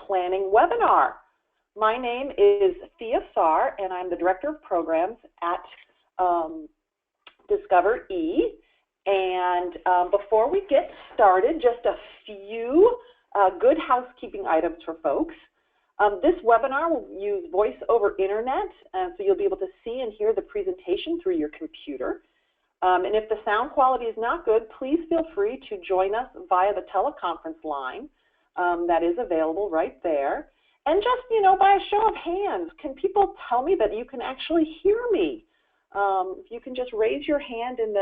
planning webinar. My name is Thea Saar, and I'm the Director of Programs at DiscoverE. And before we get started, just a few good housekeeping items for folks. This webinar will use voice over internet, so you'll be able to see and hear the presentation through your computer. And if the sound quality is not good, please feel free to join us via the teleconference line that is available right there. And just, by a show of hands, can people tell me that you can actually hear me? If you can just raise your hand in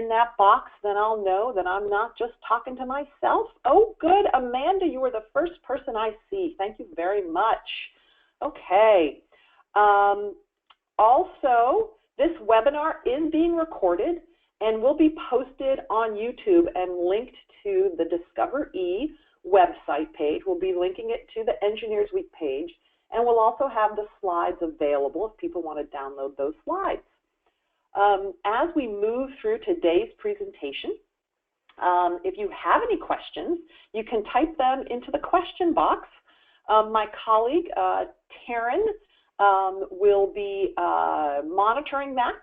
that box, then I'll know that I'm not just talking to myself. Oh, good. Amanda, you were the first person I see. Thank you very much. Okay. Also, this webinar is being recorded and will be posted on YouTube and linked to the DiscoverE website page. We'll be linking it to the Engineers Week page, and we'll also have the slides available if people want to download those slides. As we move through today's presentation, if you have any questions, you can type them into the question box. My colleague, Taryn, will be monitoring that,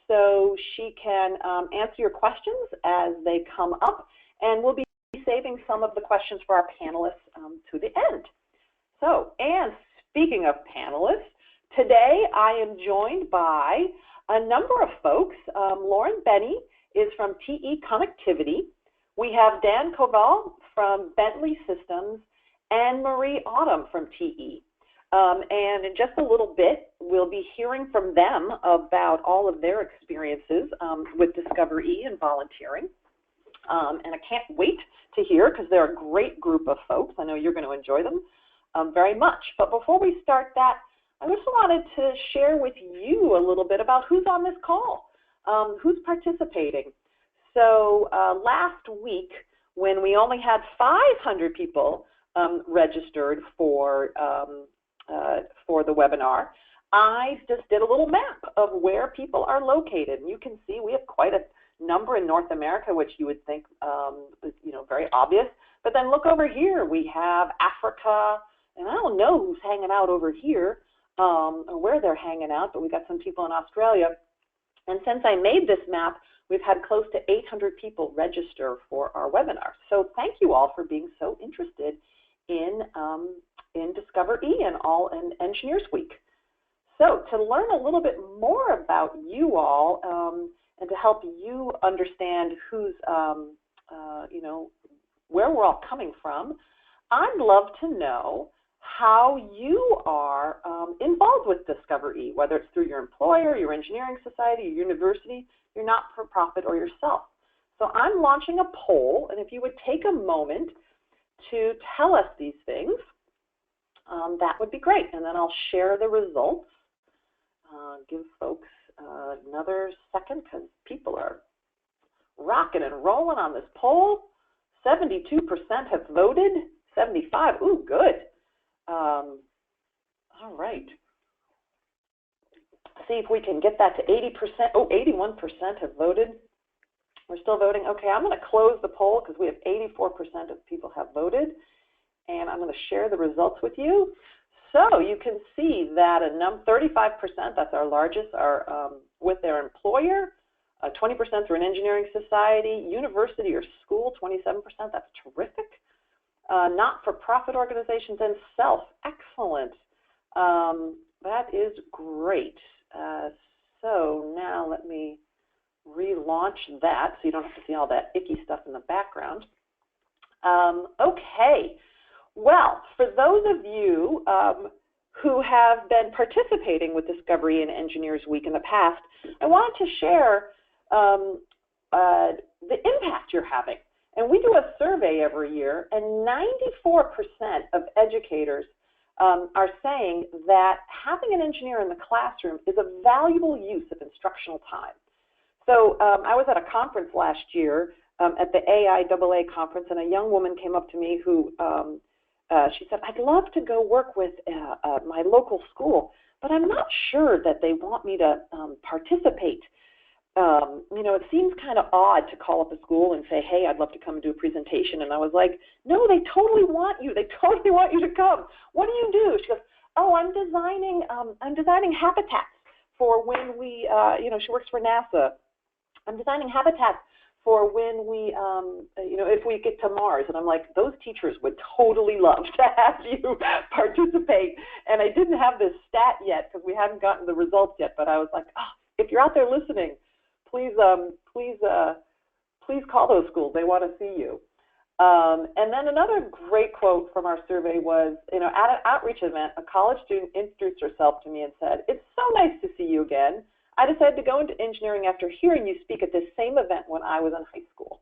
so she can answer your questions as they come up, and we'll be saving some of the questions for our panelists to the end. So, and speaking of panelists, today I am joined by a number of folks. Lauren Benny is from TE Connectivity. We have Dan Koval from Bentley Systems and Marie Autumn from TE. And in just a little bit, we'll be hearing from them about all of their experiences with DiscoverE and volunteering. And I can't wait to hear, because they're a great group of folks. I know you're going to enjoy them very much. But before we start that, I just wanted to share with you a little bit about who's on this call, who's participating. So last week, when we only had 500 people registered for the webinar, I just did a little map of where people are located. And you can see we have quite a number in North America, which you would think is very obvious. But then look over here, we have Africa, and I don't know who's hanging out over here or where they're hanging out, but we got some people in Australia. And since I made this map, we've had close to 800 people register for our webinar. So thank you all for being so interested in DiscoverE and Engineers Week. So to learn a little bit more about you all and to help you understand who's, where we're all coming from, I'd love to know how you are involved with DiscoverE, whether it's through your employer, your engineering society, your university, your not-for-profit, or yourself. So I'm launching a poll, and if you would take a moment to tell us these things, that would be great. And then I'll share the results. Give folks another second, because people are rocking and rolling on this poll. 72% have voted. 75, ooh, good. All right. See if we can get that to 80%. Oh, 81% have voted. We're still voting. Okay, I'm going to close the poll because we have 84% of people have voted. And I'm going to share the results with you. So you can see that 35%, that's our largest, are with their employer. 20% through an engineering society, university or school, 27%. That's terrific. Not-for-profit organizations and self, excellent. That is great. So now let me relaunch that so you don't have to see all that icky stuff in the background. Okay. Well, for those of you who have been participating with DiscoverE and Engineers Week in the past, I wanted to share the impact you're having. And we do a survey every year, and 94% of educators are saying that having an engineer in the classroom is a valuable use of instructional time. So I was at a conference last year at the AIAA conference, and a young woman came up to me who she said, I'd love to go work with my local school, but I'm not sure that they want me to participate. you know, it seems kind of odd to call up a school and say, hey, I'd love to come and do a presentation. And I was like, no, they totally want you. They totally want you to come. What do you do? She goes, oh, I'm designing habitats for when we, you know, she works for NASA. I'm designing habitats for when we, you know, if we get to Mars. And I'm like, those teachers would totally love to have you participate. And I didn't have this stat yet because we hadn't gotten the results yet, but I was like, oh, if you're out there listening, please call those schools. They want to see you. And then another great quote from our survey was, you know, at an outreach event, a college student introduced herself to me and said, it's so nice to see you again. I decided to go into engineering after hearing you speak at this same event when I was in high school.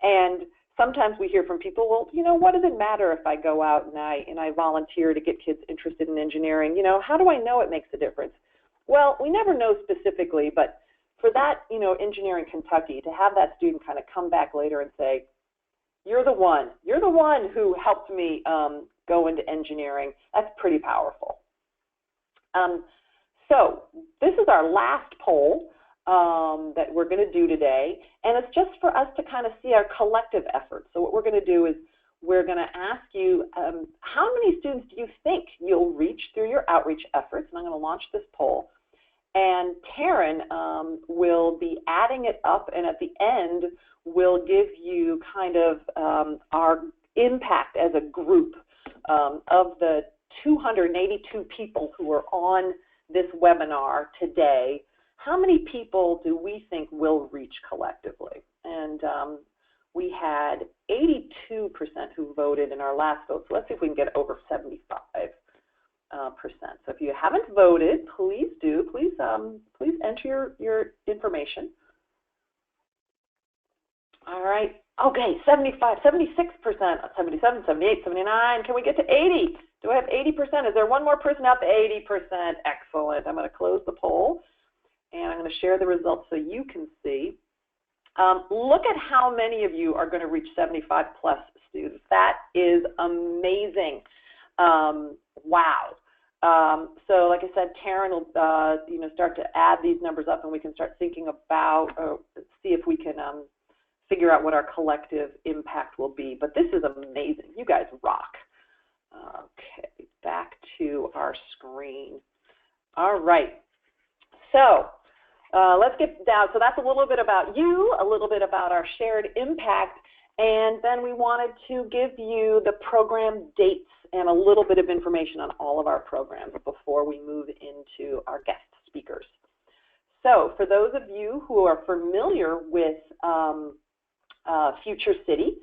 And sometimes we hear from people, well, you know, what does it matter if I go out and I volunteer to get kids interested in engineering? You know, how do I know it makes a difference? Well, we never know specifically, but for that, you know, Engineering Kentucky, to have that student kind of come back later and say, you're the one who helped me go into engineering, that's pretty powerful. So this is our last poll that we're going to do today, and it's just for us to kind of see our collective efforts. So what we're going to do is we're going to ask you, how many students do you think you'll reach through your outreach efforts? And I'm going to launch this poll. And Taryn will be adding it up, and at the end, we'll give you kind of our impact as a group of the 282 people who are on this webinar today. How many people do we think will reach collectively? And we had 82% who voted in our last vote, so let's see if we can get over 75%. So if you haven't voted, please do. Please enter your information. All right. Okay, 75, 76%, 77, 78, 79. Can we get to 80? Do I have 80%? Is there one more person out there? 80%. Excellent. I'm going to close the poll, and I'm going to share the results so you can see. Look at how many of you are going to reach 75 plus students. That is amazing. Wow. So like I said, Taryn will you know, start to add these numbers up, and we can start thinking about, see if we can figure out what our collective impact will be. But this is amazing. You guys rock. Okay, back to our screen. All right. So let's get down. So that's a little bit about you, a little bit about our shared impact, and then we wanted to give you the program dates and a little bit of information on all of our programs before we move into our guest speakers. So for those of you who are familiar with Future City,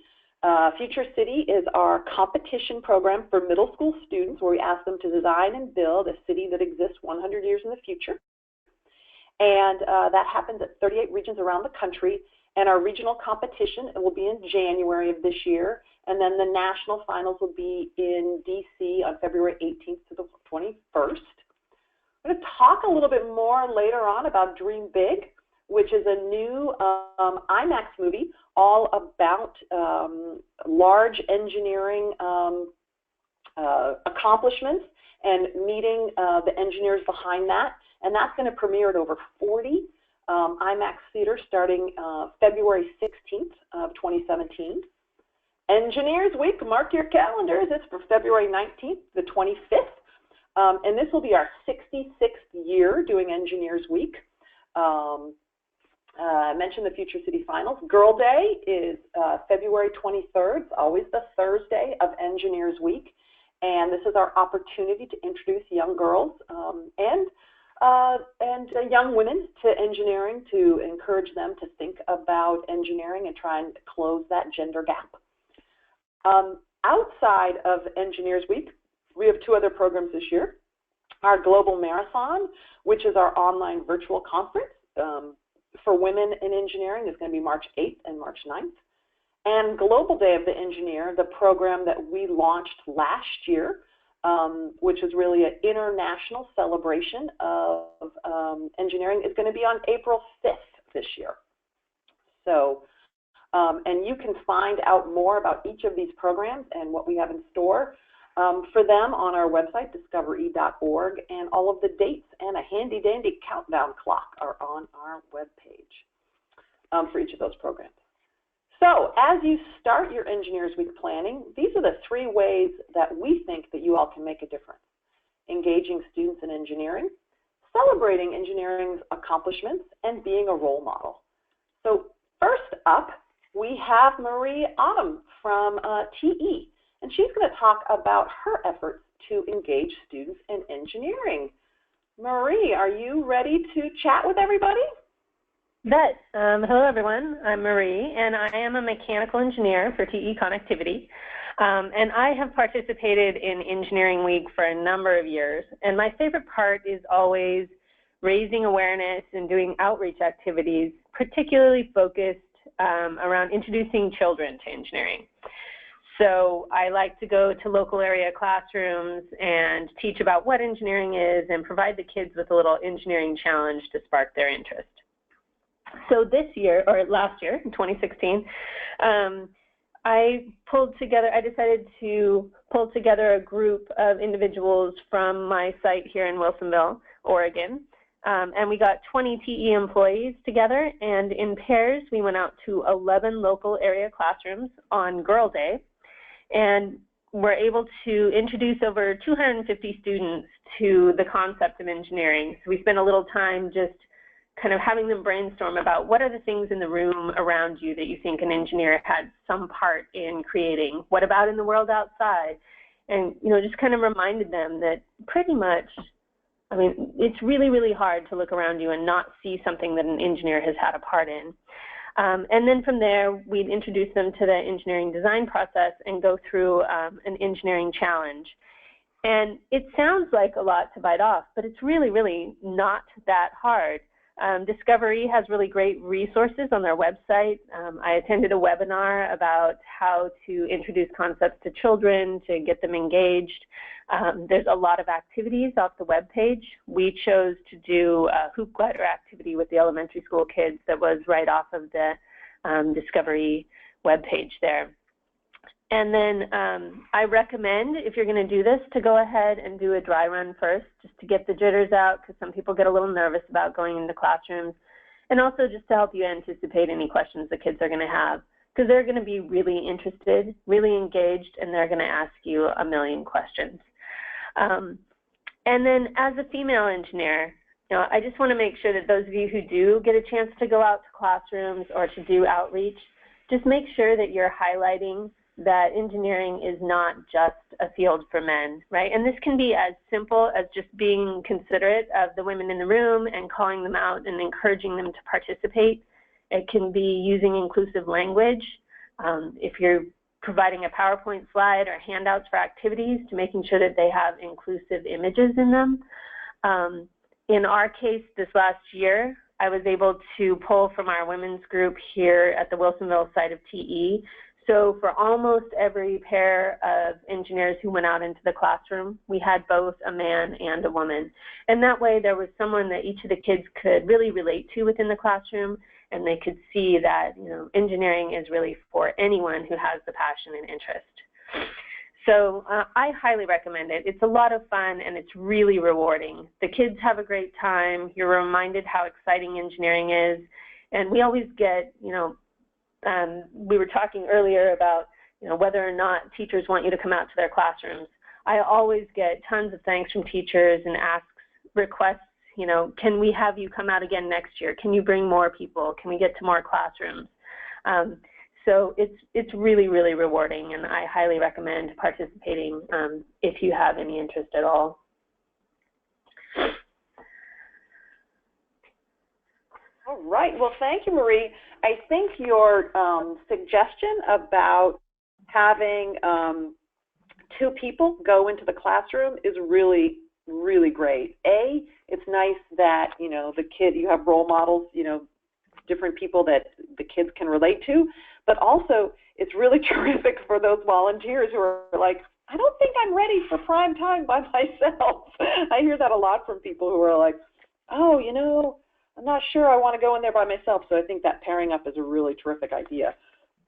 Future City is our competition program for middle school students where we ask them to design and build a city that exists 100 years in the future. And that happens at 38 regions around the country. And our regional competition will be in January of this year. And then the national finals will be in DC on February 18th to the 21st. I'm going to talk a little bit more later on about Dream Big, which is a new IMAX movie all about large engineering accomplishments and meeting the engineers behind that. And that's going to premiere at over 40 IMAX theaters starting February 16th of 2017. Engineers Week, mark your calendars. It's for February 19th, the 25th. And this will be our 66th year doing Engineers Week. I mentioned the Future City Finals. Girl Day is February 23rd. It's always the Thursday of Engineers Week. And this is our opportunity to introduce young girls and young women to engineering, to encourage them to think about engineering and try and close that gender gap. Outside of Engineers Week, we have two other programs this year. Our Global Marathon, which is our online virtual conference for women in engineering, is going to be March 8th and March 9th. And Global Day of the Engineer, the program that we launched last year, which is really an international celebration of engineering, is going to be on April 5th this year. So, and you can find out more about each of these programs and what we have in store for them on our website, discovere.org, and all of the dates and a handy-dandy countdown clock are on our webpage for each of those programs. So as you start your Engineers Week planning, these are the 3 ways that we think that you all can make a difference. Engaging students in engineering, celebrating engineering's accomplishments, and being a role model. So first up, we have Marie Autumn from TE, and she's going to talk about her efforts to engage students in engineering. Marie, are you ready to chat with everybody? Hello everyone, I'm Marie, and I am a mechanical engineer for TE Connectivity. And I have participated in Engineering Week for a number of years, and my favorite part is always raising awareness and doing outreach activities, particularly focused around introducing children to engineering. So I like to go to local area classrooms and teach about what engineering is and provide the kids with a little engineering challenge to spark their interest. So this year, or last year, in 2016, I decided to pull together a group of individuals from my site here in Wilsonville, Oregon, and we got 20 TE employees together, and in pairs we went out to 11 local area classrooms on Girl Day, and were able to introduce over 250 students to the concept of engineering. So we spent a little time just kind of having them brainstorm about what are the things in the room around you that you think an engineer had some part in creating. What about in the world outside? And, just kind of reminded them that pretty much, it's really, really hard to look around you and not see something that an engineer has had a part in. And then from there, we'd introduce them to the engineering design process and go through an engineering challenge. And it sounds like a lot to bite off, but it's really, really not that hard. DiscoverE has really great resources on their website. I attended a webinar about how to introduce concepts to children to get them engaged. There's a lot of activities off the webpage. We chose to do a hoop glider activity with the elementary school kids that was right off of the DiscoverE webpage there. And then I recommend, if you're going to do this, to go ahead and do a dry run first, just to get the jitters out, because some people get a little nervous about going into classrooms, and also just to help you anticipate any questions the kids are going to have, because they're going to be really interested, really engaged, and they're going to ask you a million questions. And then as a female engineer, I just want to make sure that those of you who do get a chance to go out to classrooms or to do outreach, just make sure that you're highlighting that engineering is not just a field for men, right? And this can be as simple as just being considerate of the women in the room and calling them out and encouraging them to participate. It can be using inclusive language. If you're providing a PowerPoint slide or handouts for activities, to making sure that they have inclusive images in them. In our case this last year, I was able to pull from our women's group here at the Wilsonville site of TE. So for almost every pair of engineers who went out into the classroom, we had both a man and a woman. And that way there was someone that each of the kids could really relate to within the classroom, and they could see that engineering is really for anyone who has the passion and interest. So I highly recommend it. It's a lot of fun and it's really rewarding. The kids have a great time. You're reminded how exciting engineering is. And we always get, we were talking earlier about whether or not teachers want you to come out to their classrooms. I always get tons of thanks from teachers and requests, can we have you come out again next year? Can you bring more people? Can we get to more classrooms? So it's really, really rewarding, and I highly recommend participating if you have any interest at all. All right. Well, thank you, Marie. I think your suggestion about having 2 people go into the classroom is really, really great. It's nice that, you have role models, different people that the kids can relate to, but also it's really terrific for those volunteers who are like, I don't think I'm ready for prime time by myself. I hear that a lot from people who are like, oh, I'm not sure I want to go in there by myself. So I think that pairing up is a really terrific idea.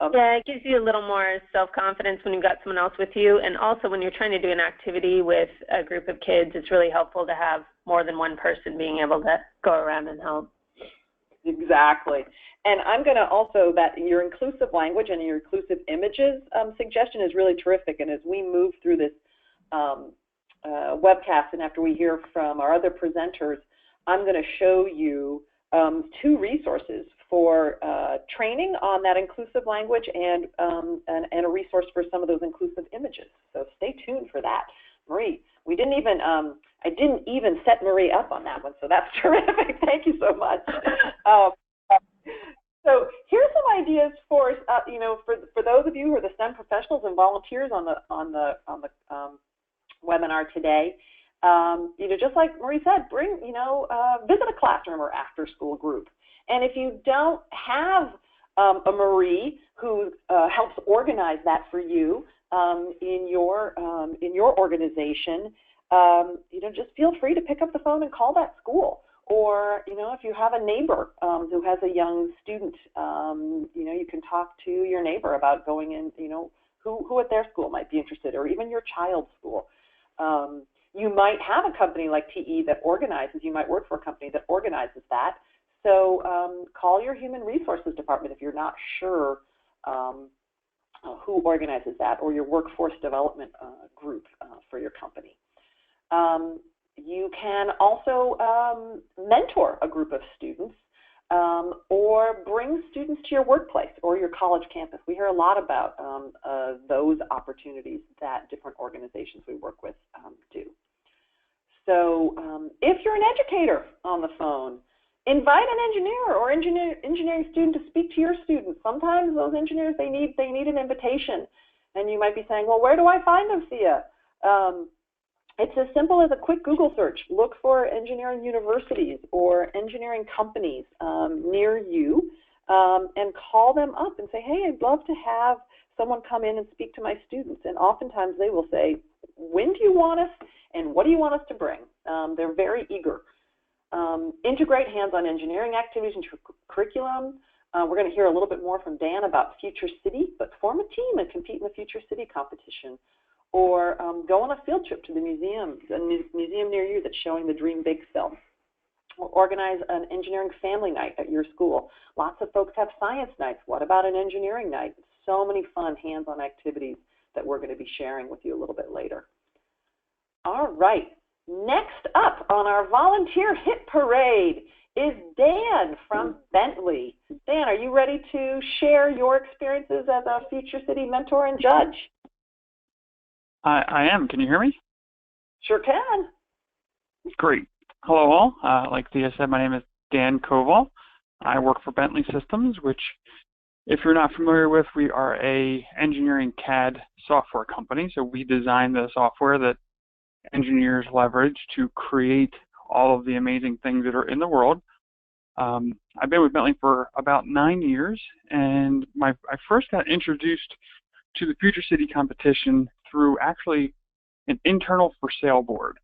Yeah, it gives you a little more self-confidence when you've got someone else with you, and also when you're trying to do an activity with a group of kids, it's really helpful to have more than one person being able to go around and help. Exactly. And I'm going to also, that your inclusive language and your inclusive images suggestion is really terrific. And as we move through this webcast and after we hear from our other presenters, I'm going to show you 2 resources for training on that inclusive language and a resource for some of those inclusive images. So stay tuned for that. Marie, we didn't even, I didn't even set Marie up on that one, so that's terrific. Thank you so much. So here's some ideas for, you know, for those of you who are the STEM professionals and volunteers on the webinar today. You know, just like Marie said, bring, you know, visit a classroom or after-school group. And if you don't have a Marie who helps organize that for you in your organization, you know, just feel free to pick up the phone and call that school. Or, you know, if you have a neighbor who has a young student, you know, you can talk to your neighbor about going in, you know, who at their school might be interested, or even your child's school. You might have a company like TE that organizes, you might work for a company that organizes that. So call your human resources department if you're not sure who organizes that, or your workforce development group for your company. You can also mentor a group of students or bring students to your workplace or your college campus. We hear a lot about those opportunities that different organizations we work with do. So if you're an educator on the phone, invite an engineer or engineering student to speak to your students. Sometimes those engineers, they need an invitation. And you might be saying, well, where do I find them, Thea? It's as simple as a quick Google search. Look for engineering universities or engineering companies near you and call them up and say, hey, I'd love to have someone come in and speak to my students. And oftentimes they will say, when do you want us and what do you want us to bring? They're very eager. Integrate hands-on engineering activities into curriculum. We're going to hear a little bit more from Dan about Future City, but form a team and compete in the Future City competition. Or go on a field trip to the museum near you that's showing the Dream Big film. Or organize an engineering family night at your school. Lots of folks have science nights. What about an engineering night? So many fun hands-on activities that we're going to be sharing with you a little bit later. All right, next up on our volunteer hit parade is Dan from Bentley. Dan, are you ready to share your experiences as a Future City mentor and judge? I am. Can you hear me? Sure can. Great. Hello all. Like Thea said, my name is Dan Koval. I work for Bentley Systems, which, if you're not familiar with, we are a engineering CAD software company. So we design the software that engineers leverage to create all of the amazing things that are in the world. I've been with Bentley for about 9 years, and I first got introduced to the Future City competition through actually an internal for sale board.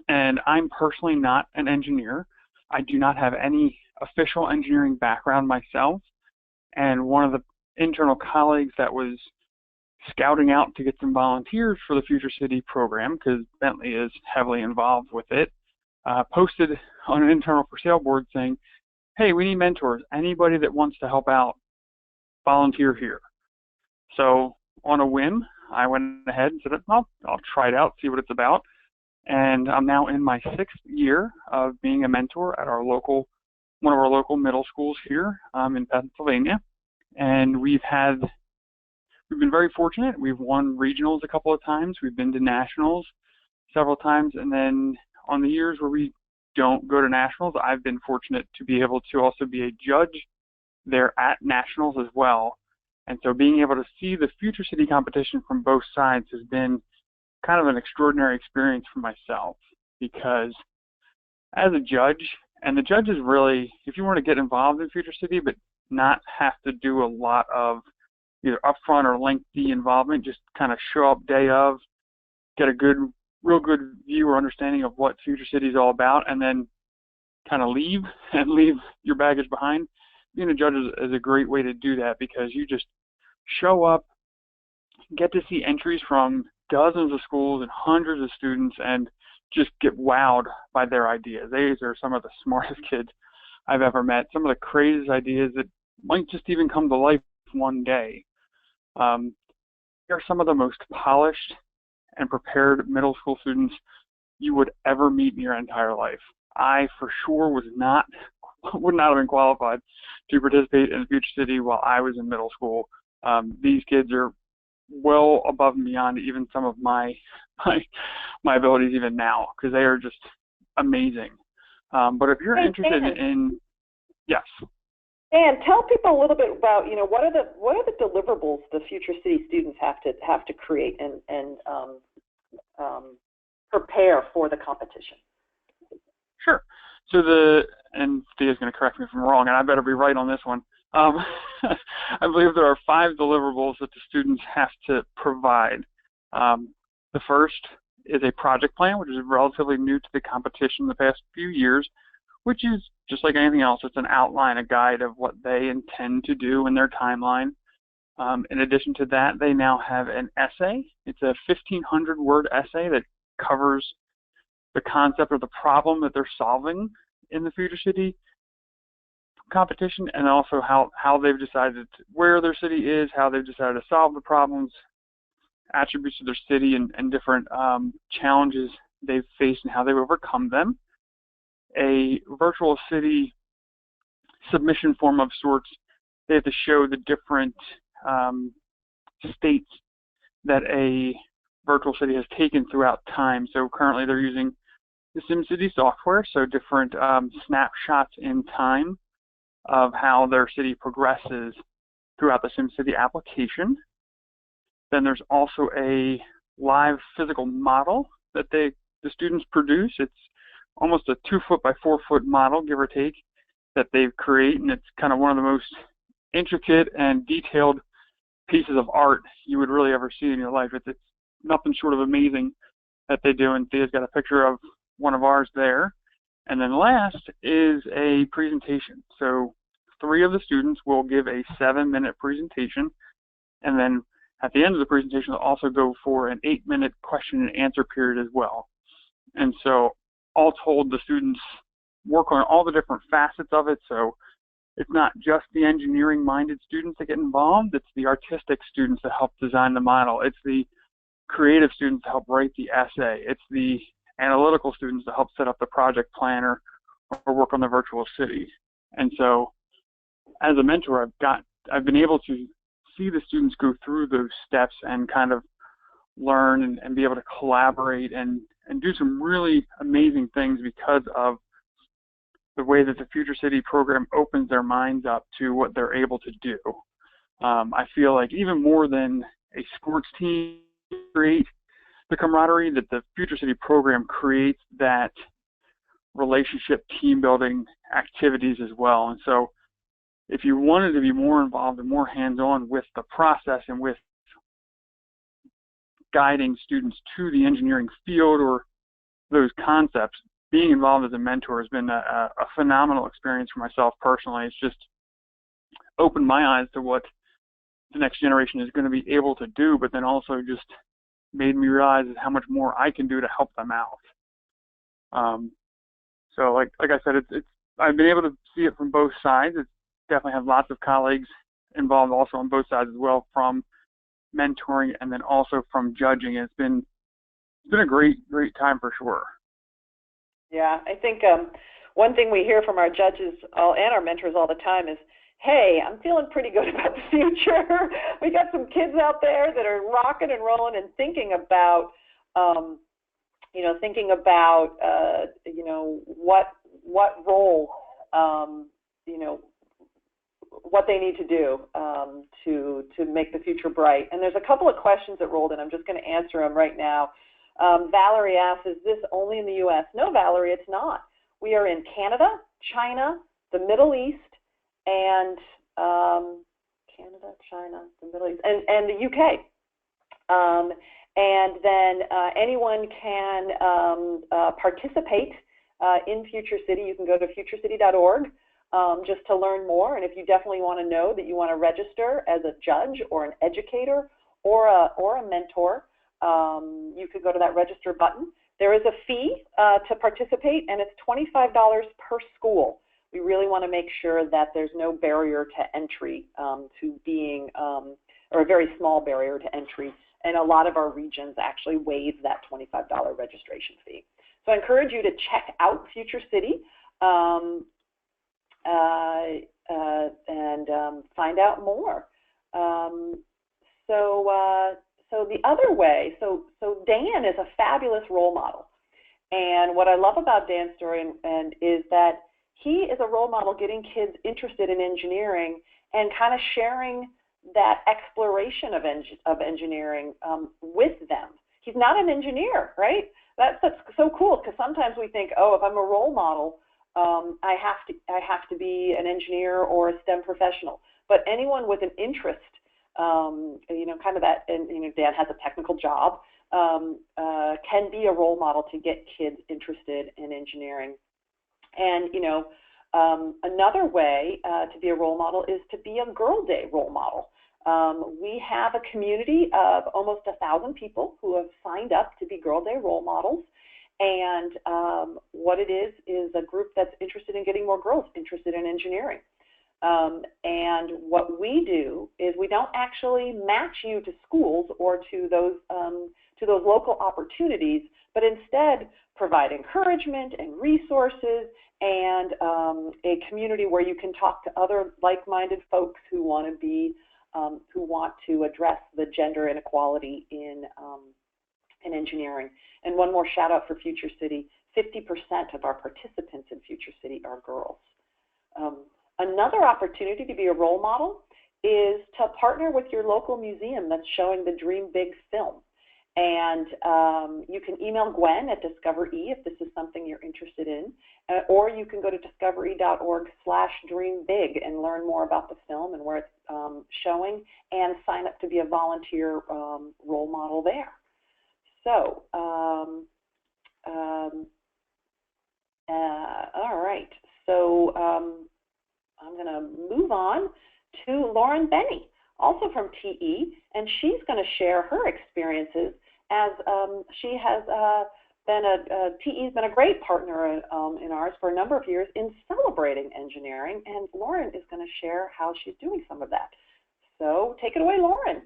And I'm personally not an engineer. I do not have any official engineering background myself. And one of the internal colleagues that was scouting out to get some volunteers for the Future City program, because Bentley is heavily involved with it, posted on an internal for sale board saying, hey, we need mentors. Anybody that wants to help out, volunteer here. So on a whim, I went ahead and said, well, I'll try it out, see what it's about. And I'm now in my 6th year of being a mentor at one of our local middle schools here in Pennsylvania. And we've been very fortunate. We've won regionals a couple of times. We've been to nationals several times. And then on the years where we don't go to nationals, I've been fortunate to be able to also be a judge there at nationals as well. And so being able to see the Future City competition from both sides has been kind of an extraordinary experience for myself, because as a judge, and the judge is really, if you want to get involved in Future City but not have to do a lot of either upfront or lengthy involvement, just kind of show up day of, get a real good view or understanding of what Future City is all about, and then kind of leave your baggage behind. being a judge is a great way to do that, because you just show up, get to see entries from dozens of schools and hundreds of students, and just get wowed by their ideas. These are some of the smartest kids I've ever met. Some of the craziest ideas that might just even come to life one day. They're some of the most polished and prepared middle school students you would ever meet in your entire life. I for sure would not have been qualified to participate in Future City while I was in middle school. These kids are well above and beyond even some of my abilities even now, because they are just amazing. But if you're interested in, yes. Dan, tell people a little bit about, what are the deliverables the Future City students have to create and prepare for the competition. Sure. So and Thea's going to correct me if I'm wrong, and I better be right on this one. I believe there are 5 deliverables that the students have to provide. The first is a project plan, which is relatively new to the competition in the past few years, which is just like anything else. It's an outline, a guide of what they intend to do in their timeline. In addition to that, they now have an essay. It's a 1,500-word essay that covers the concept or the problem that they're solving in the Future City competition, and also how they've decided where their city is, how they've decided to solve the problems, attributes of their city, and different challenges they've faced and how they've overcome them. A virtual city submission form of sorts. They have to show the different states that a virtual city has taken throughout time. So currently they're using the SimCity software, so different snapshots in time of how their city progresses throughout the SimCity application. Then there's also a live physical model that the students produce. It's almost a 2-foot by 4-foot model, give or take, that they create, and it's kind of one of the most intricate and detailed pieces of art you would really ever see in your life. It's nothing short of amazing that they do, and Thea's got a picture of one of ours there. And then last is a presentation. So 3 of the students will give a 7-minute presentation, and then at the end of the presentation they'll also go for an 8-minute question and answer period as well. And so all told, the students work on all the different facets of it. So it's not just the engineering-minded students that get involved, it's the artistic students that help design the model. It's the creative students that help write the essay. It's the analytical students that help set up the project plan or work on the virtual city. And so as a mentor, I've been able to see the students go through those steps and kind of learn and be able to collaborate and do some really amazing things because of the way that the Future City program opens their minds up to what they're able to do. I feel like even more than a sports team create the camaraderie, that the Future City program creates that relationship team building activities as well. And so if you wanted to be more involved and more hands-on with the process and with guiding students to the engineering field or those concepts, being involved as a mentor has been a phenomenal experience for myself personally. It's just opened my eyes to what the next generation is going to be able to do, but then also just made me realize how much more I can do to help them out. So like I said, it's I've been able to see it from both sides. It's definitely have lots of colleagues involved also on both sides as well, from mentoring and then also from judging. It's been a great time for sure. Yeah, I think one thing we hear from our judges and our mentors all the time is, hey, I'm feeling pretty good about the future. We got some kids out there that are rocking and rolling and thinking about, what role, what they need to do to make the future bright. And there's a couple of questions that rolled in. I'm just going to answer them right now. Valerie asks, is this only in the U.S.? No, Valerie, it's not. We are in Canada, China, the Middle East, and Canada, China, the Middle East, and the UK. And then anyone can participate in Future City. You can go to futurecity.org just to learn more. And if you definitely want to know that you want to register as a judge or an educator or a mentor, you could go to that register button. There is a fee to participate, and it's $25 per school. We really want to make sure that there's no barrier to entry to being, or a very small barrier to entry. And a lot of our regions actually waive that $25 registration fee. So I encourage you to check out Future City and find out more. So the other way, so Dan is a fabulous role model. And what I love about Dan's story is that he is a role model getting kids interested in engineering and kind of sharing that exploration of engineering with them. He's not an engineer, right? That's so cool, because sometimes we think, oh, if I'm a role model, I have to be an engineer or a STEM professional. But anyone with an interest, kind of that, and Dan has a technical job, can be a role model to get kids interested in engineering. And another way to be a role model is to be a Girl Day role model. We have a community of almost 1,000 people who have signed up to be Girl Day role models. And what it is a group that's interested in getting more girls interested in engineering. And what we do is we don't actually match you to schools or to those local opportunities, but instead provide encouragement and resources and a community where you can talk to other like-minded folks who want to address the gender inequality in engineering. And one more shout out for Future City, 50% of our participants in Future City are girls. Another opportunity to be a role model is to partner with your local museum that's showing the Dream Big film. And you can email Gwen at DiscoverE if this is something you're interested in, or you can go to discovery.org/dreambig and learn more about the film and where it's showing, and sign up to be a volunteer role model there. So, all right. So I'm going to move on to Lauren Benny, also from TE, and she's going to share her experiences as she has TE's been a great partner in ours for a number of years in celebrating engineering, and Lauren is going to share how she's doing some of that. So take it away, Lauren.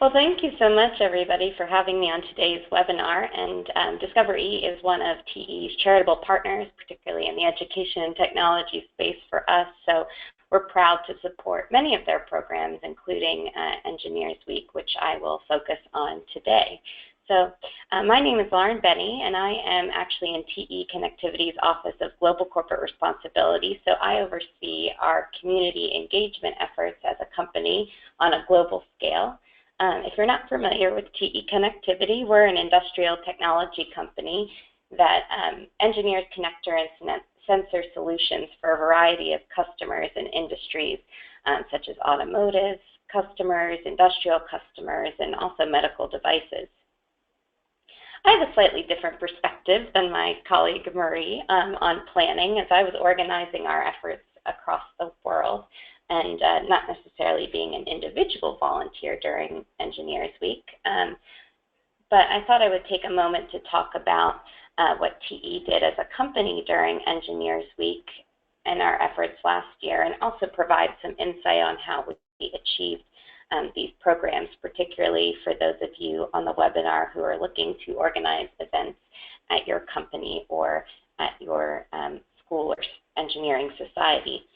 Well, thank you so much, everybody, for having me on today's webinar. And DiscoverE is one of TE's charitable partners, particularly in the education and technology space for us. So we're proud to support many of their programs, including Engineers Week, which I will focus on today. So my name is Lauren Benny, and I am actually in TE Connectivity's Office of Global Corporate Responsibility. So I oversee our community engagement efforts as a company on a global scale. If you're not familiar with TE Connectivity, we're an industrial technology company that engineers connector and sensor solutions for a variety of customers and industries, such as automotive customers, industrial customers, and also medical devices. I have a slightly different perspective than my colleague Marie on planning, as I was organizing our efforts across the world, and not necessarily being an individual volunteer during Engineers Week. But I thought I would take a moment to talk about what TE did as a company during Engineers Week and our efforts last year, and also provide some insight on how we achieved these programs, particularly for those of you on the webinar who are looking to organize events at your company or at your school or engineering society.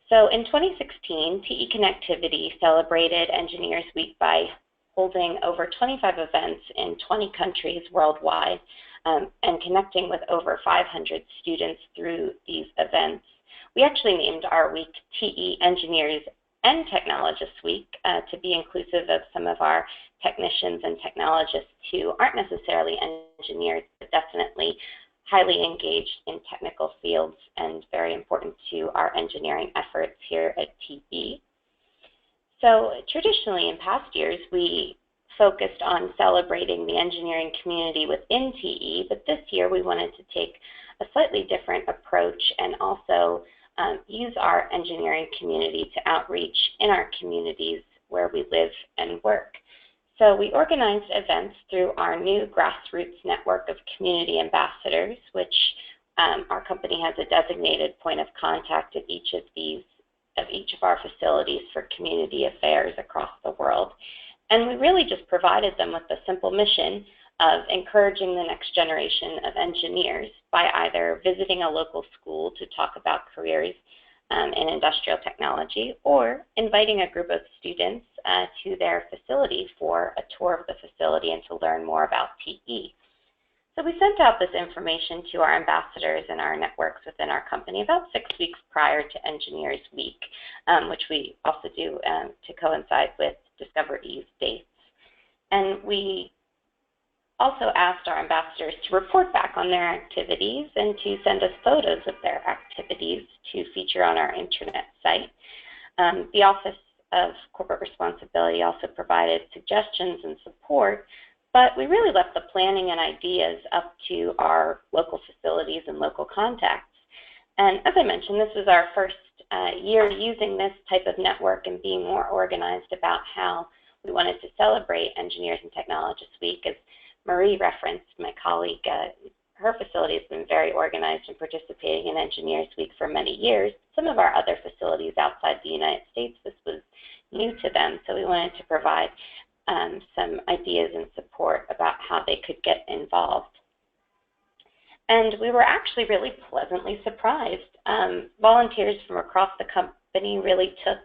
So in 2016, TE Connectivity celebrated Engineers Week by holding over 25 events in 20 countries worldwide and connecting with over 500 students through these events. We actually named our week TE Engineers and Technologists Week to be inclusive of some of our technicians and technologists who aren't necessarily engineers, but definitely highly engaged in technical fields and very important to our engineering efforts here at TE. So traditionally in past years, we focused on celebrating the engineering community within TE, but this year we wanted to take a slightly different approach and also use our engineering community to outreach in our communities where we live and work. So we organized events through our new grassroots network of community ambassadors, which our company has a designated point of contact at each of our facilities for community affairs across the world. And we really just provided them with the simple mission of encouraging the next generation of engineers by either visiting a local school to talk about careers in industrial technology, or inviting a group of students to their facility for a tour of the facility and to learn more about TE. So we sent out this information to our ambassadors and our networks within our company about 6 weeks prior to Engineers Week, which we also do to coincide with DiscoverE's dates. And we also asked our ambassadors to report back on their activities and to send us photos of their activities to feature on our intranet site. The Office of Corporate Responsibility also provided suggestions and support, but we really left the planning and ideas up to our local facilities and local contacts. And as I mentioned, this was our first year using this type of network and being more organized about how we wanted to celebrate Engineers and Technologists Week. As Marie referenced, my colleague, her facility has been very organized in participating in Engineers Week for many years. Some of our other facilities outside the United States, this was new to them, so we wanted to provide some ideas and support about how they could get involved. And we were actually really pleasantly surprised. Volunteers from across the company really took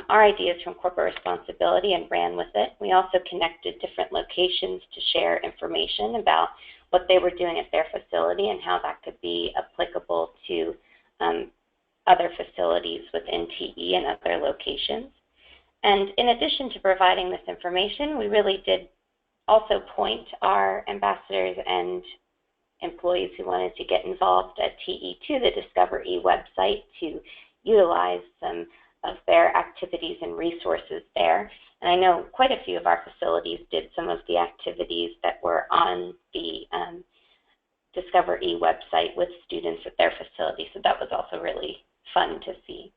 our ideas from corporate responsibility and ran with it. We also connected different locations to share information about what they were doing at their facility and how that could be applicable to other facilities within TE and other locations. And in addition to providing this information, we really did also point our ambassadors and employees who wanted to get involved at TE to the DiscoverE website to utilize some of their activities and resources there. And I know quite a few of our facilities did some of the activities that were on the DiscoverE website with students at their facility, so that was also really fun to see.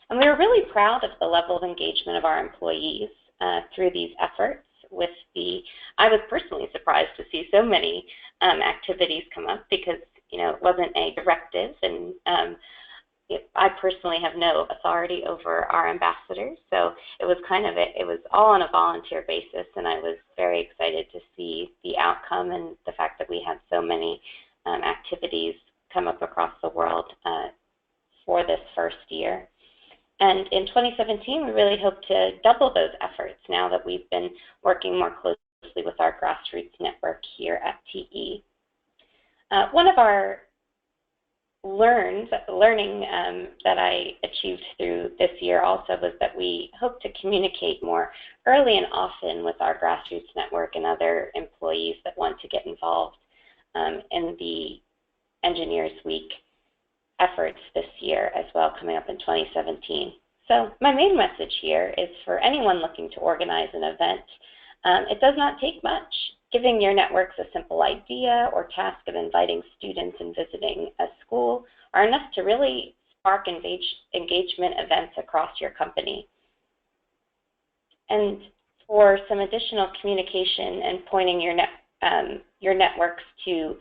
And we were really proud of the level of engagement of our employees through these efforts. I was personally surprised to see so many activities come up because, it wasn't a directive, and I personally have no authority over our ambassadors, so it was all on a volunteer basis, and I was very excited to see the outcome and the fact that we had so many activities come up across the world for this first year. And in 2017, we really hope to double those efforts now that we've been working more closely with our grassroots network here at TE. One of our learning that I achieved through this year also was that we hope to communicate more early and often with our grassroots network and other employees that want to get involved in the Engineers Week efforts this year as well, coming up in 2017. So my main message here is for anyone looking to organize an event, it does not take much. Giving your networks a simple idea or task of inviting students and visiting a school are enough to really spark engagement events across your company. And for some additional communication and pointing your networks to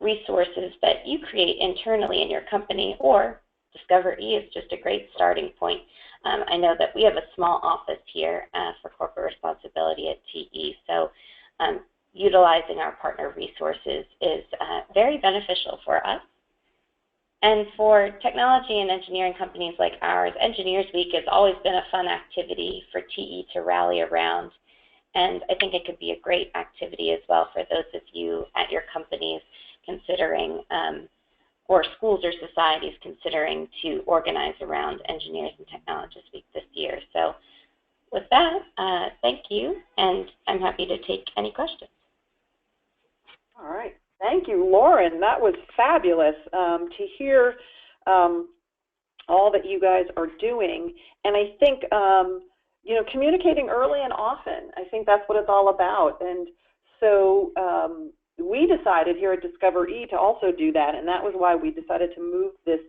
resources that you create internally in your company, or DiscoverE is just a great starting point. I know that we have a small office here for corporate responsibility at TE, so utilizing our partner resources is very beneficial for us. And for technology and engineering companies like ours, Engineers Week has always been a fun activity for TE to rally around, and I think it could be a great activity as well for those of you at your companies considering, or schools or societies considering to organize around Engineers and Technologists Week this year. So with that, thank you, and I'm happy to take any questions. All right. Thank you, Lauren. That was fabulous to hear all that you guys are doing. And I think, communicating early and often, I think that's what it's all about. And so we decided here at DiscoverE to also do that, and that was why we decided to move this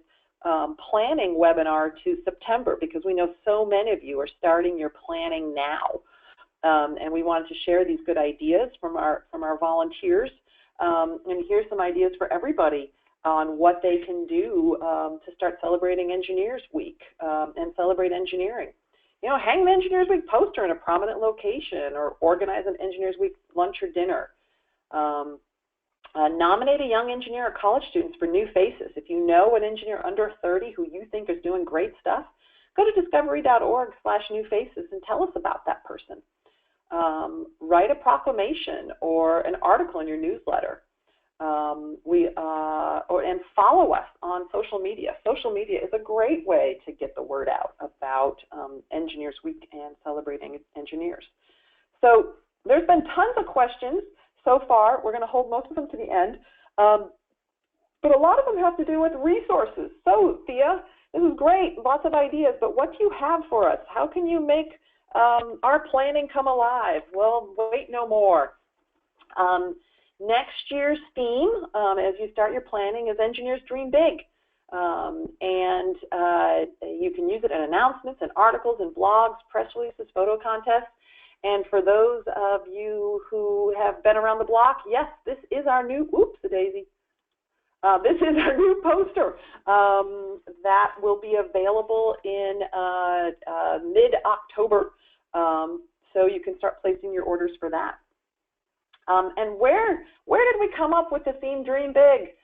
planning webinar to September, because we know so many of you are starting your planning now. And we wanted to share these good ideas from our volunteers. And here's some ideas for everybody on what they can do to start celebrating Engineers Week and celebrate engineering. You know, hang the Engineers Week poster in a prominent location, or organize an Engineers Week lunch or dinner. Nominate a young engineer or college students for New Faces. If you know an engineer under 30 who you think is doing great stuff, go to discovery.org/newfaces and tell us about that person. Write a proclamation or an article in your newsletter. And follow us on social media. Social media is a great way to get the word out about Engineers Week and celebrating engineers. So there's been tons of questions so far. We're going to hold most of them to the end. But a lot of them have to do with resources. So, Thea, this is great, lots of ideas, but what do you have for us? How can you make our planning come alive? Well, wait no more. Next year's theme, as you start your planning, is Engineers Dream Big. And you can use it in announcements and articles and blogs, press releases, photo contests. And for those of you who have been around the block, yes, this is our new, oops-a-daisy. This is our new poster that will be available in mid-October. So you can start placing your orders for that. And where did we come up with the theme Dream Big?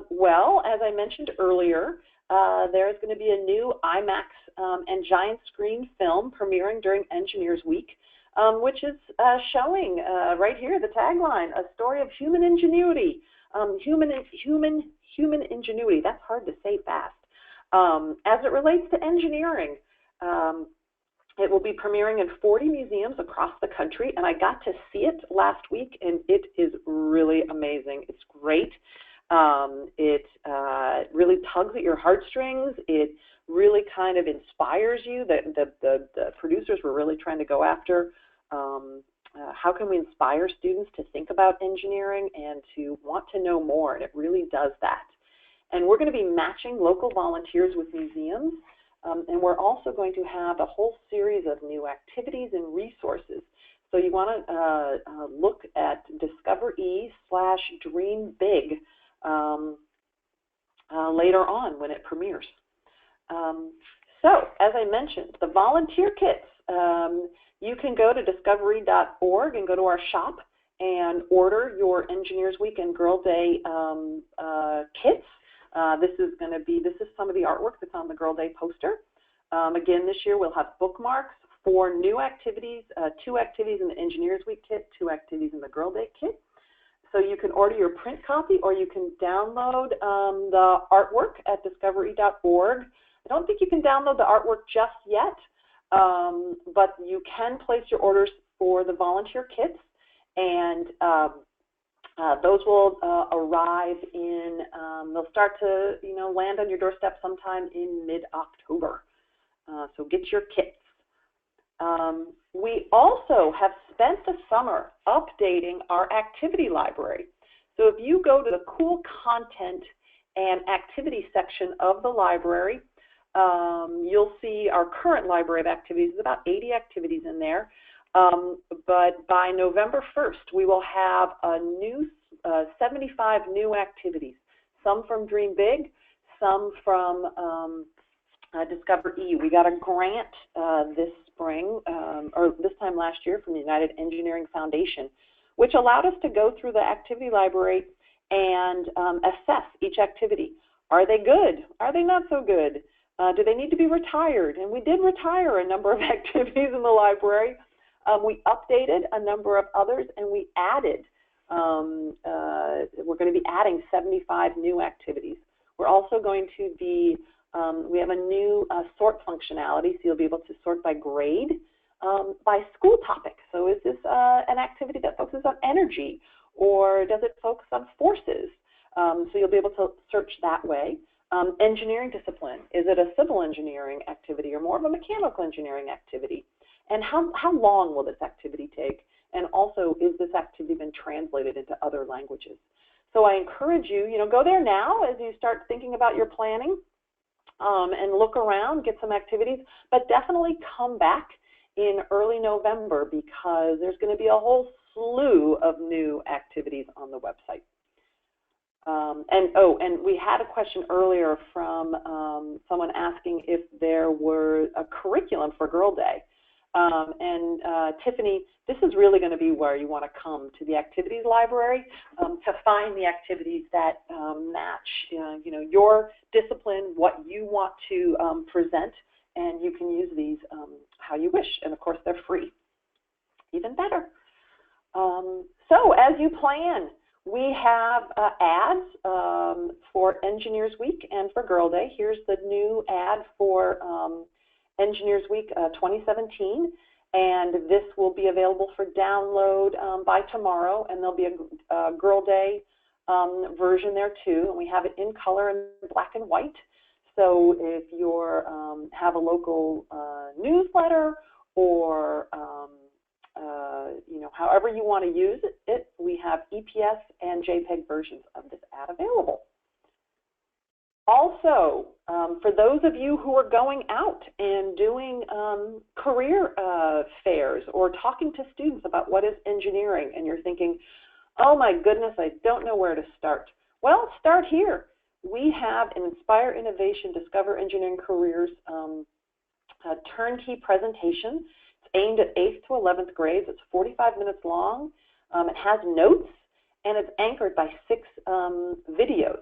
Well, as I mentioned earlier, there's going to be a new IMAX and giant screen film premiering during Engineers Week, which is showing right here the tagline: a story of human ingenuity. Human ingenuity. That's hard to say fast. As it relates to engineering. It will be premiering in 40 museums across the country, and I got to see it last week, and it is really amazing. It's great. It really tugs at your heartstrings. It really kind of inspires you. The producers were really trying to go after how can we inspire students to think about engineering and to want to know more, and it really does that. And we're going to be matching local volunteers with museums. And we're also going to have a whole series of new activities and resources. So you want to look at DiscoverE/DreamBig later on when it premieres. So as I mentioned, the volunteer kits, you can go to discovery.org and go to our shop and order your Engineers Week and Girl Day kits. This is some of the artwork that's on the Girl Day poster. Again, this year we'll have bookmarks for new activities, 2 activities in the Engineers Week kit, 2 activities in the Girl Day kit. So you can order your print copy, or you can download the artwork at discovery.org. I don't think you can download the artwork just yet, but you can place your orders for the volunteer kits, and those will arrive in, they'll start to, land on your doorstep sometime in mid-October. So get your kits. We also have spent the summer updating our activity library. So if you go to the cool content and activity section of the library, you'll see our current library of activities. There's about 80 activities in there. But by November 1st, we will have a new 75 new activities, some from Dream Big, some from DiscoverE. We got a grant this spring, or this time last year, from the United Engineering Foundation, which allowed us to go through the activity library and assess each activity. Are they good? Are they not so good? Do they need to be retired? And we did retire a number of activities in the library. We updated a number of others, and we added, we're going to be adding 75 new activities. We're also going to be, we have a new sort functionality, so you'll be able to sort by grade, by school topic. So is this an activity that focuses on energy, or does it focus on forces? So you'll be able to search that way. Engineering discipline, is it a civil engineering activity or more of a mechanical engineering activity? And how long will this activity take? And also, is this activity been translated into other languages? So I encourage you, go there now as you start thinking about your planning and look around, get some activities, but definitely come back in early November because there's going to be a whole slew of new activities on the website. And we had a question earlier from someone asking if there were a curriculum for Girl Day. Tiffany, this is really going to be where you want to come to the activities library to find the activities that match your discipline, what you want to present, and you can use these how you wish. And of course, they're free. Even better. So as you plan, we have ads for Engineers Week and for Girl Day. Here's the new ad for Engineers Week 2017, and this will be available for download by tomorrow, and there'll be a Girl Day version there too, and we have it in color and black and white. So if you have a local newsletter or however you want to use it, we have EPS and JPEG versions of this ad available. Also, for those of you who are going out and doing career fairs or talking to students about what is engineering, and you're thinking, oh my goodness, I don't know where to start. Well, start here. We have an Inspire Innovation Discover Engineering Careers turnkey presentation. It's aimed at 8th to 11th grades. It's 45 minutes long. It has notes, and it's anchored by 6 videos.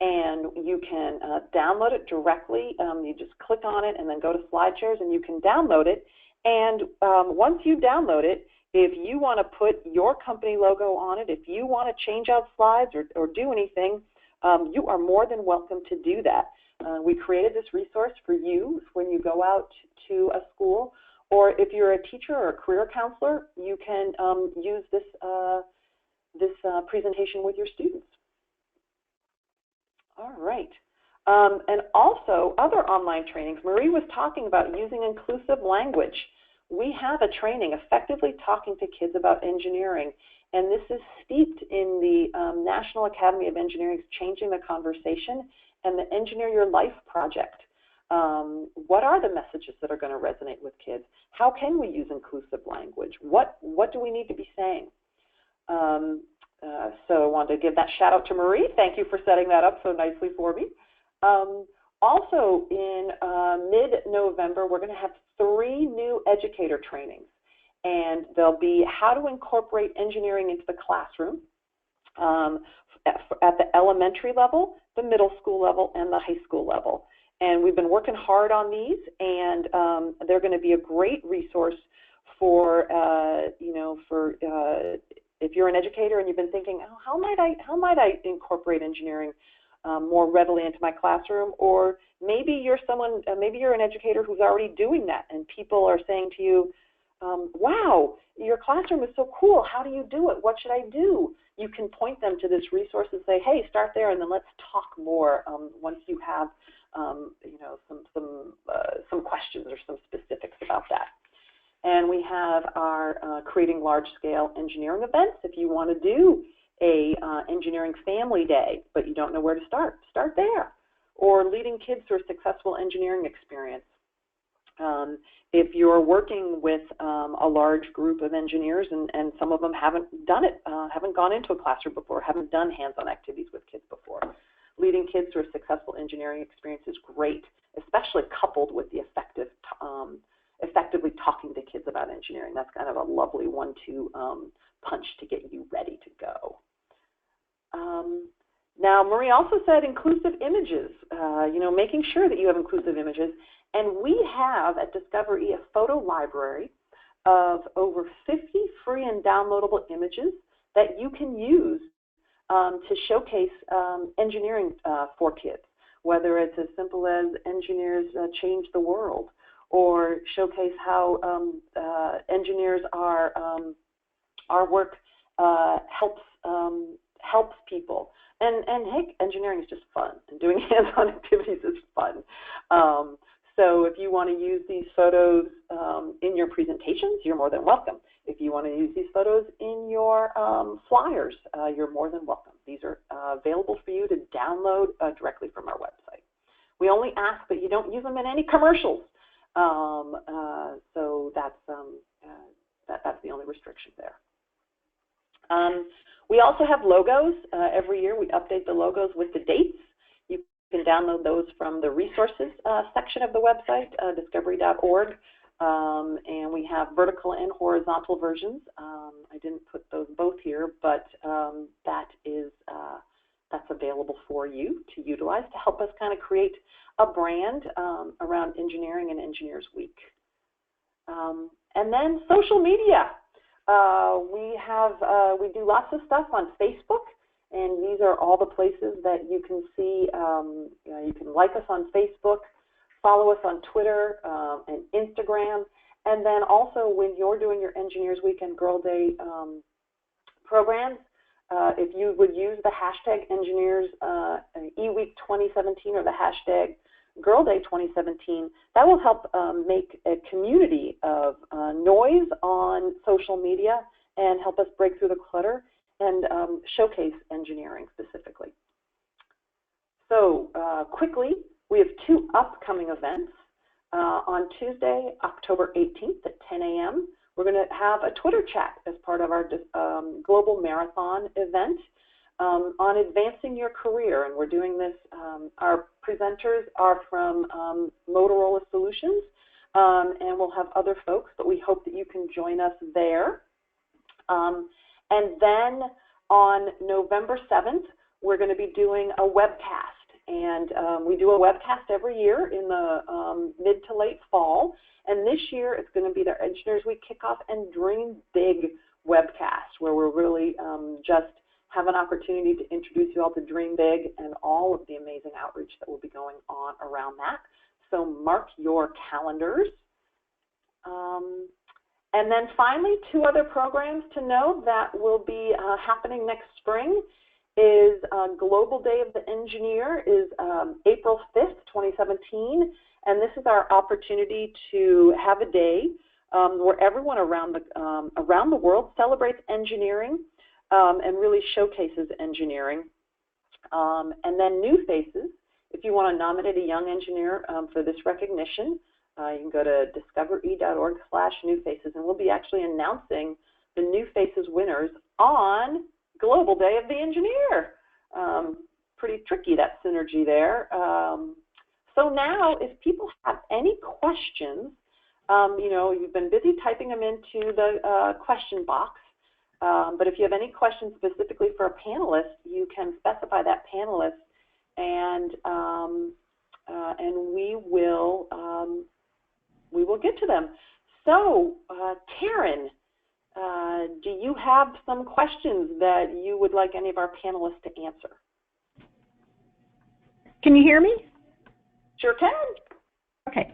And you can download it directly. You just click on it and then go to SlideShares, and you can download it. And once you download it, if you want to put your company logo on it, if you want to change out slides or do anything, you are more than welcome to do that. We created this resource for you when you go out to a school, or if you're a teacher or a career counselor, you can use this, presentation with your students. All right. And also, other online trainings. Marie was talking about using inclusive language. We have a training, Effectively Talking to Kids About Engineering, and this is steeped in the National Academy of Engineering's Changing the Conversation and the Engineer Your Life project. What are the messages that are going to resonate with kids? How can we use inclusive language? What do we need to be saying? So I wanted to give that shout out to Marie. Thank you for setting that up so nicely for me. Also, in mid-November, we're going to have 3 new educator trainings. And they'll be how to incorporate engineering into the classroom at the elementary level, the middle school level, and the high school level. And we've been working hard on these, and they're going to be a great resource for, if you're an educator and you've been thinking, oh, how might I incorporate engineering more readily into my classroom? Or maybe you're maybe you're an educator who's already doing that, and people are saying to you, wow, your classroom is so cool. How do you do it? What should I do? You can point them to this resource and say, hey, start there, and then let's talk more once you have, some questions or some specifics about that. And we have our Creating Large-Scale Engineering Events. If you want to do a engineering family day, but you don't know where to start there. Or Leading Kids Through a Successful Engineering Experience. If you're working with a large group of engineers and some of them haven't done it, haven't gone into a classroom before, haven't done hands-on activities with kids before, Leading Kids Through a Successful Engineering Experience is great, especially coupled with the effectively talking to kids about engineering. That's kind of a lovely 1-2 punch to get you ready to go. Now, Marie also said inclusive images, making sure that you have inclusive images. And we have at DiscoverE a photo library of over 50 free and downloadable images that you can use to showcase engineering for kids, whether it's as simple as engineers change the world, or showcase how engineers our work helps people. And hey, engineering is just fun, and doing hands-on activities is fun. So if you want to use these photos in your presentations, you're more than welcome. If you want to use these photos in your flyers, you're more than welcome. These are available for you to download directly from our website. We only ask that you don't use them in any commercials. So that's the only restriction there. We also have logos. Every year we update the logos with the dates. You can download those from the resources section of the website, DiscoverE.org. And we have vertical and horizontal versions. I didn't put those both here, but that's available for you to utilize to help us kind of create a brand around engineering and Engineers Week. And then social media. We do lots of stuff on Facebook, and these are all the places that you can see. You can like us on Facebook, follow us on Twitter and Instagram, and then also when you're doing your Engineers Week and Girl Day programs, if you would use the hashtag Engineers eWeek 2017 or the hashtag Girl Day 2017, that will help make a community of noise on social media and help us break through the clutter and showcase engineering specifically. So quickly, we have two upcoming events. On Tuesday, October 18th at 10 a.m., we're going to have a Twitter chat as part of our Global Marathon event on advancing your career. And we're doing this, our presenters are from Motorola Solutions, and we'll have other folks, but we hope that you can join us there. And then on November 7th, we're going to be doing a webcast. And we do a webcast every year in the mid to late fall. And this year, it's going to be their Engineers Week kickoff and Dream Big webcast, where we're really just have an opportunity to introduce you all to Dream Big and all of the amazing outreach that will be going on around that. So mark your calendars. And then finally, two other programs to know that will be happening next spring is Global Day of the Engineer is April 5th, 2017, and this is our opportunity to have a day where everyone around the world celebrates engineering and really showcases engineering. And then New Faces, if you want to nominate a young engineer for this recognition, you can go to discovere.org/newfaces, and we'll be actually announcing the New Faces winners on Global Day of the Engineer. Pretty tricky, that synergy there. So now, if people have any questions, you know, you've been busy typing them into the question box, but if you have any questions specifically for a panelist, you can specify that panelist, and we will get to them. So, Taryn, do you have some questions that you would like any of our panelists to answer? Can you hear me? Sure can. Okay.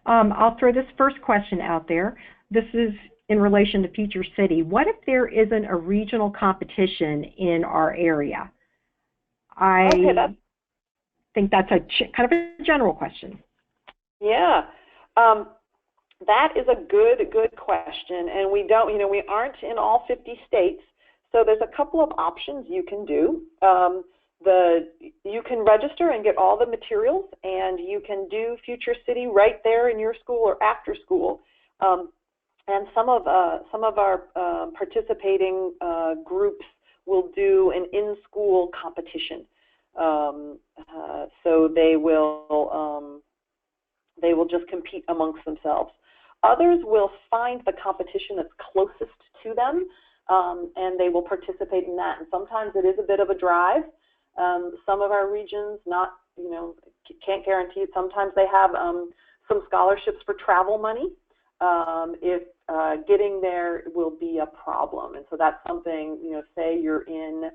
I'll throw this first question out there. This is in relation to Future City. What if there isn't a regional competition in our area? I think that's a kind of a general question. Yeah. That is a good question, and we don't, you know, we aren't in all 50 states, so there's a couple of options you can do. You can register and get all the materials, and you can do Future City right there in your school or after school. And some of our participating groups will do an in-school competition. So they will just compete amongst themselves. Others will find the competition that's closest to them, and they will participate in that. And sometimes it is a bit of a drive. Some of our regions, not, you know, can't guarantee it. Sometimes they have some scholarships for travel money. If getting there will be a problem, and so that's something, you know, say you're in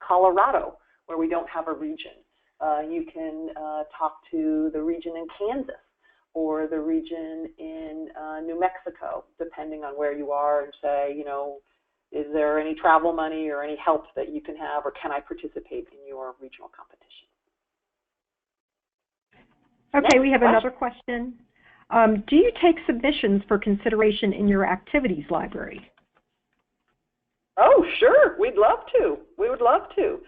Colorado where we don't have a region. You can talk to the region in Kansas or the region in New Mexico, depending on where you are, and say, you know, is there any travel money or any help that you can have, or can I participate in your regional competition? Okay, we have another question. Do you take submissions for consideration in your activities library? Oh, sure. We'd love to. We would love to.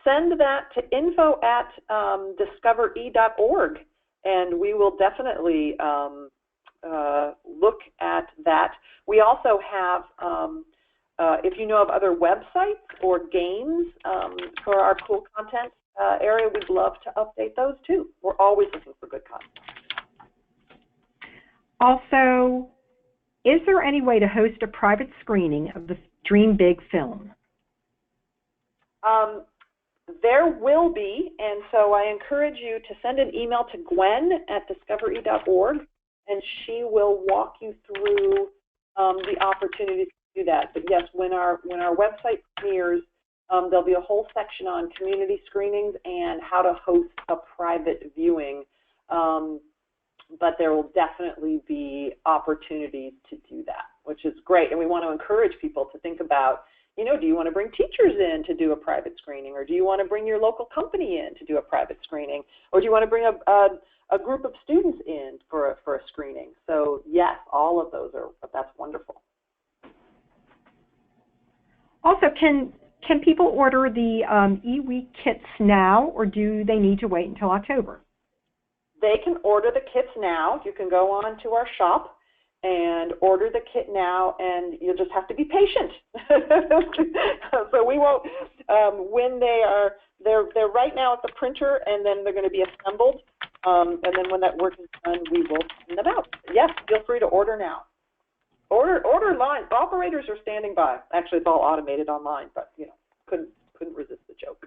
Send that to info@discovere.org, and we will definitely look at that. We also have, if you know of other websites or games for our cool content area, we'd love to update those too. We're always looking for good content. Also, is there any way to host a private screening of the Dream Big film? There will be, and so I encourage you to send an email to gwen@discovere.org, and she will walk you through the opportunities to do that. But yes, when our website premieres, there'll be a whole section on community screenings and how to host a private viewing. But there will definitely be opportunities to do that, which is great. And we want to encourage people to think about, do you want to bring teachers in to do a private screening, or do you want to bring your local company in to do a private screening, or do you want to bring a group of students in for a screening? So yes, all of those that's wonderful. Also, can people order the eWeek kits now, or do they need to wait until October? They can order the kits now. You can go on to our shop and order the kit now, and you'll just have to be patient. So we won't, when they're right now at the printer, and then they're going to be assembled, and then when that work is done, we will send them out. Yes, feel free to order now. Order line. Operators are standing by. Actually, it's all automated online, but couldn't resist the joke.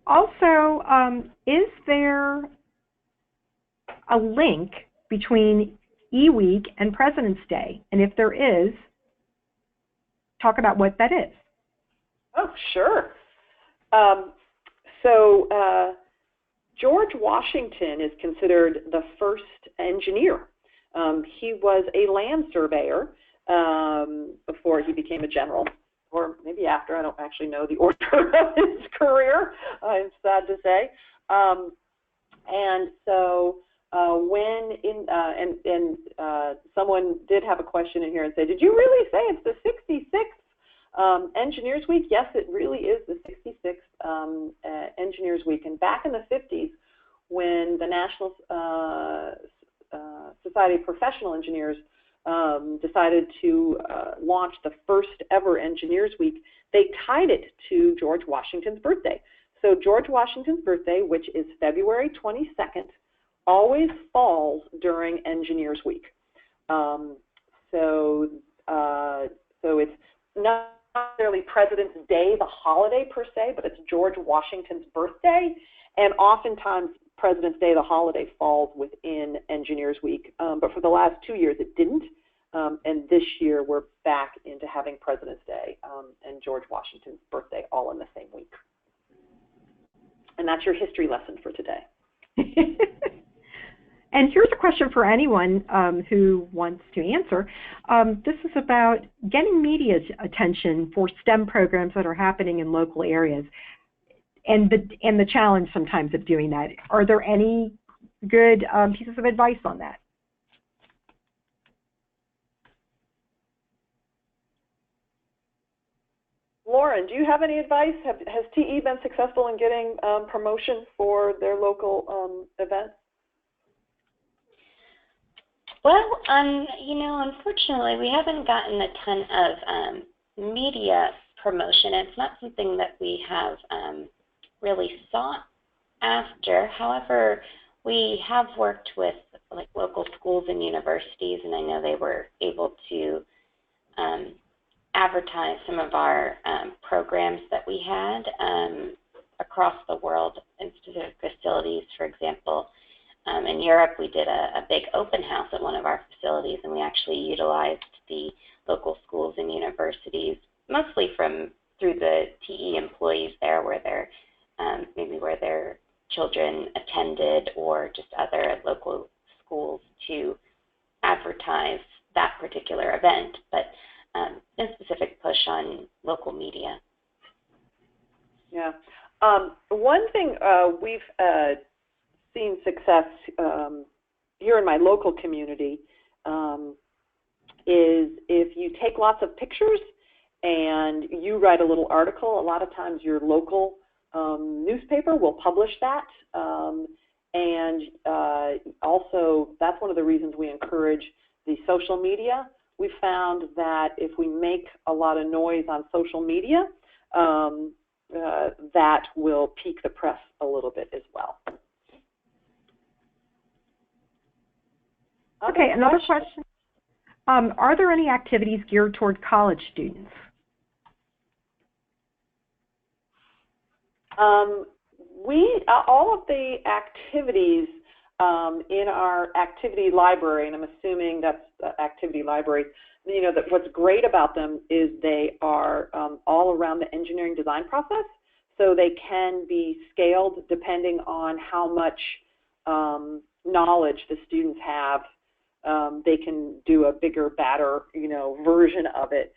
Also, is there a link between eWeek and President's Day? And if there is, talk about what that is. Oh, sure. George Washington is considered the first engineer. He was a land surveyor before he became a general, or maybe after. I don't actually know the order of his career, I'm sad to say. And so someone did have a question in here and say, did you really say it's the 66th Engineers Week? Yes, it really is the 66th Engineers Week. And back in the 50s, when the National Society of Professional Engineers decided to launch the first ever Engineers Week, they tied it to George Washington's birthday. So George Washington's birthday, which is February 22nd, always falls during Engineers Week. So it's not necessarily President's Day, the holiday per se, but it's George Washington's birthday, and oftentimes President's Day, the holiday, falls within Engineers Week. But for the last 2 years, it didn't. And this year, we're back into having President's Day and George Washington's birthday all in the same week. And that's your history lesson for today. And here's a question for anyone who wants to answer. This is about getting media's attention for STEM programs that are happening in local areas, and the challenge sometimes of doing that. Are there any good pieces of advice on that? Lauren, do you have any advice? Has TE been successful in getting promotion for their local events? Well, unfortunately, we haven't gotten a ton of media promotion. It's not something that we have really sought after. However, we have worked with local schools and universities, and I know they were able to advertise some of our programs that we had across the world in specific facilities. For example, in Europe, we did a big open house at one of our facilities, and we actually utilized the local schools and universities, mostly through the TE employees there, where their children attended, or just other local schools, to advertise that particular event. But no specific push on local media. Yeah, One thing we've seen success here in my local community is if you take lots of pictures and you write a little article, a lot of times your local newspaper will publish that. And also, that's one of the reasons we encourage the social media. We found that if we make a lot of noise on social media, that will pique the press a little bit as well. Okay, another question. Are there any activities geared toward college students? All of the activities in our activity library, and I'm assuming that's the activity library, you know, that what's great about them is they are all around the engineering design process, so they can be scaled depending on how much knowledge the students have. They can do a bigger, badder, you know, version of it.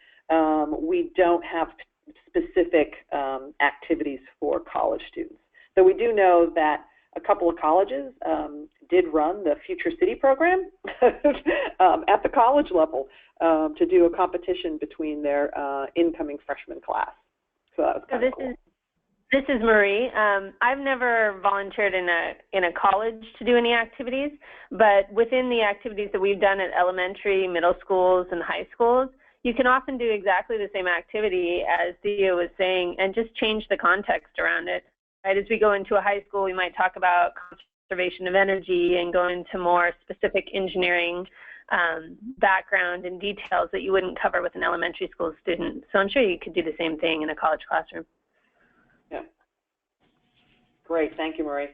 We don't have specific activities for college students. So we do know that a couple of colleges did run the Future City program at the college level to do a competition between their incoming freshman class. So that was kind of cool. This is Marie. I've never volunteered in a college to do any activities, but within the activities that we've done at elementary, middle schools, and high schools, you can often do exactly the same activity as Theo was saying and just change the context around it. Right? As we go into a high school, we might talk about conservation of energy and go into more specific engineering background and details that you wouldn't cover with an elementary school student. So I'm sure you could do the same thing in a college classroom. Yeah. Great. Thank you, Marie.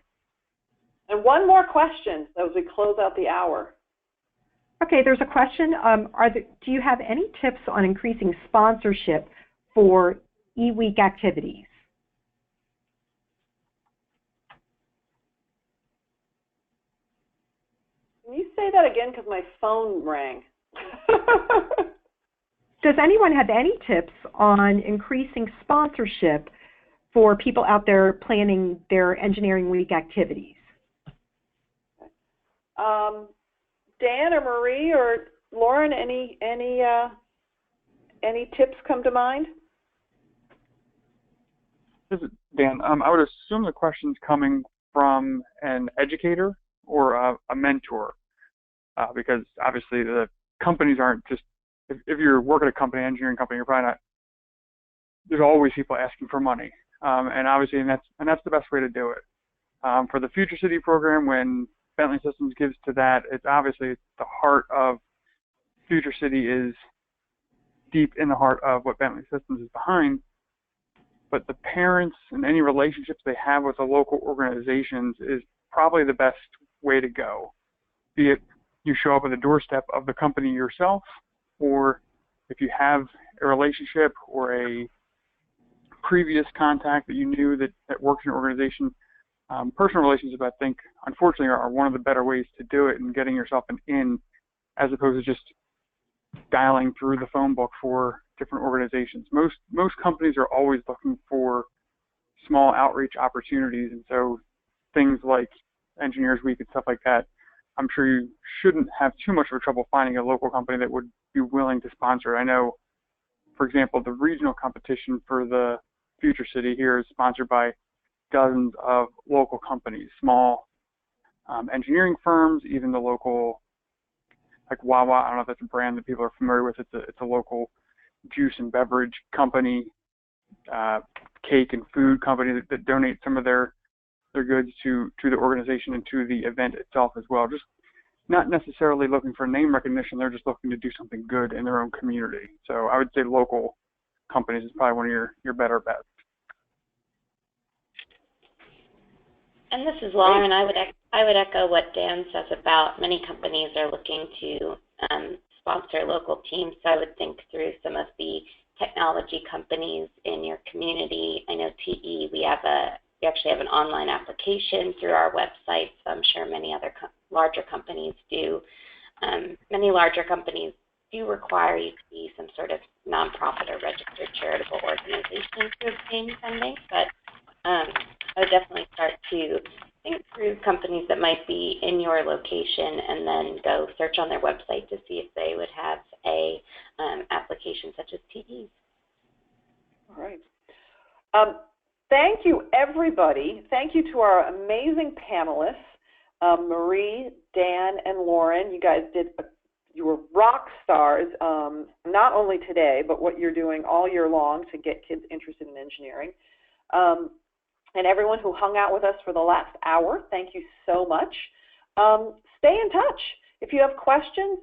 And one more question as we close out the hour. Okay, there's a question. Do you have any tips on increasing sponsorship for e-week activities? Can you say that again, because my phone rang? Does anyone have any tips on increasing sponsorship for people out there planning their Engineering Week activities? Dan or Marie or Lauren, any tips come to mind? This is Dan. I would assume the question's coming from an educator or a mentor, because obviously the companies aren't just, if you're working at a company, engineering company, you're probably not, there's always people asking for money. And obviously, and that's the best way to do it. For the Future City program, when Bentley Systems gives to that, it's obviously the heart of Future City is deep in the heart of what Bentley Systems is behind. But the parents and any relationships they have with the local organizations is probably the best way to go. Be it you show up at the doorstep of the company yourself, or if you have a relationship or a previous contact that you knew that works in an organization. Personal relationships, I think, unfortunately, are one of the better ways to do it and getting yourself an in, as opposed to just dialing through the phone book for different organizations. Most companies are always looking for small outreach opportunities, and so things like Engineers Week and stuff like that, I'm sure you shouldn't have too much of a trouble finding a local company that would be willing to sponsor. I know, for example, the regional competition for the Future City here is sponsored by dozens of local companies, small engineering firms, even the local, like Wawa, I don't know if that's a brand that people are familiar with. It's a local juice and beverage company, cake and food company that donate some of their goods to the organization and to the event itself as well. Just not necessarily looking for name recognition, they're just looking to do something good in their own community. So I would say local companies is probably one of your better bets. And this is Lauren. I would echo what Dan says about many companies are looking to sponsor local teams. So I would think through some of the technology companies in your community. I know TE, we actually have an online application through our website, so I'm sure many other larger companies do. Many larger companies do require you to be some sort of nonprofit or registered charitable organization to obtain funding, but I would definitely start to think through companies that might be in your location and then go search on their website to see if they would have a application such as TE. All right. Thank you, everybody. Thank you to our amazing panelists, Marie, Dan, and Lauren. You guys you were rock stars, not only today, but what you're doing all year long to get kids interested in engineering. And everyone who hung out with us for the last hour, thank you so much. Stay in touch. If you have questions,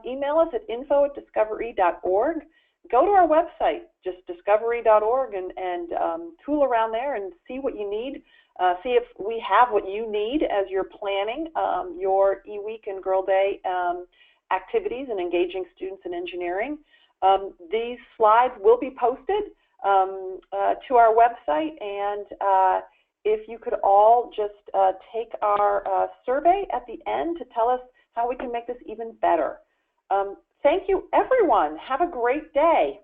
email us at info@discovere.org. Go to our website, just discovere.org, and tool around there and see what you need. See if we have what you need as you're planning your eWeek and Girl Day activities and engaging students in engineering. These slides will be posted to our website, and if you could all just take our survey at the end to tell us how we can make this even better. Thank you, everyone. Have a great day.